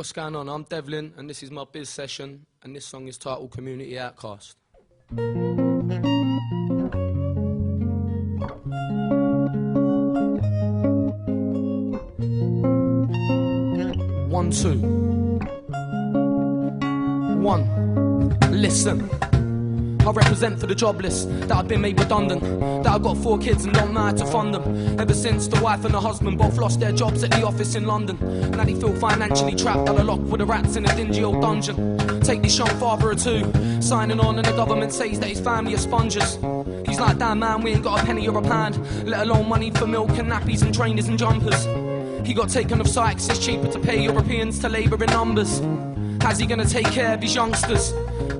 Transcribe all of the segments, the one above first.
What's going on? I'm Devlin and this is my biz session and this song is titled Community Outcast. 1, 2. 1. Listen. I represent for the jobless, that I've been made redundant, that I've got 4 kids and don't know how to fund them. Ever since the wife and the husband both lost their jobs at the office in London. Now they feel financially trapped at a lock with the rats in a dingy old dungeon. Take this young father or 2, signing on and the government says that his family are sponges. He's like, damn man, we ain't got a penny or a pound, let alone money for milk and nappies and trainers and jumpers. He got taken off sight 'cause it's cheaper to pay Europeans to labour in numbers. How's he gonna take care of his youngsters?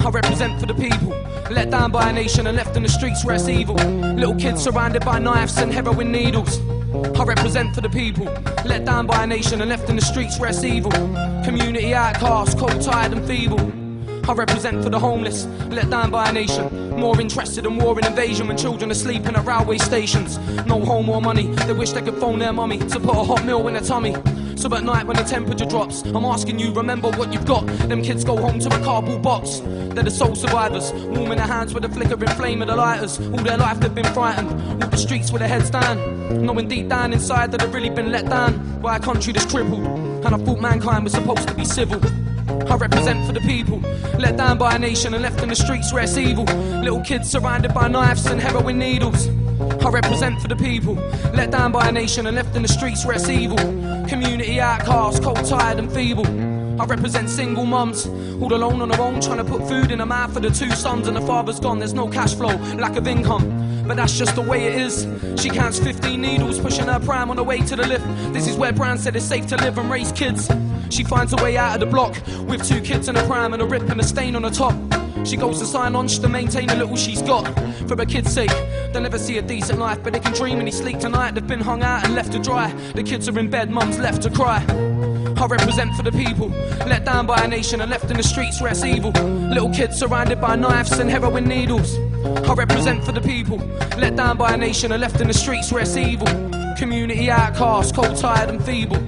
I represent for the people, let down by a nation and left in the streets where it's evil. Little kids surrounded by knives and heroin needles. I represent for the people, let down by a nation and left in the streets where it's evil. Community outcast, cold, tired and feeble. I represent for the homeless, let down by a nation, more interested in war and invasion when children are sleeping at railway stations. No home or money, they wish they could phone their mummy to put a hot meal in their tummy. So at night when the temperature drops, I'm asking you, remember what you've got. Them kids go home to a cardboard box. They're the sole survivors, warming their hands with the flickering flame of the lighters. All their life they've been frightened, walk the streets with their heads down, knowing deep down inside that they've really been let down by a country that's crippled. And I thought mankind was supposed to be civil. I represent for the people, let down by a nation and left in the streets where it's evil. Little kids surrounded by knives and heroin needles. I represent for the people, let down by a nation and left in the streets where it's evil. Community outcast, cold, tired and feeble. I represent single mums, all alone on their own, trying to put food in the mouth for the 2 sons and the father's gone. There's no cash flow, lack of income, but that's just the way it is. She counts 15 needles, pushing her pram on the way to the lift. This is where Brown said it's safe to live and raise kids. She finds a way out of the block, with 2 kids in a pram and a rip and a stain on the top. She goes to sign on to maintain the little she's got. For her kids' sake, they'll never see a decent life, but they can dream and sleep tonight. They've been hung out and left to dry. The kids are in bed, mum's left to cry. I represent for the people, let down by a nation and left in the streets where it's evil. Little kids surrounded by knives and heroin needles. I represent for the people, let down by a nation and left in the streets where it's evil. Community outcast, cold, tired and feeble.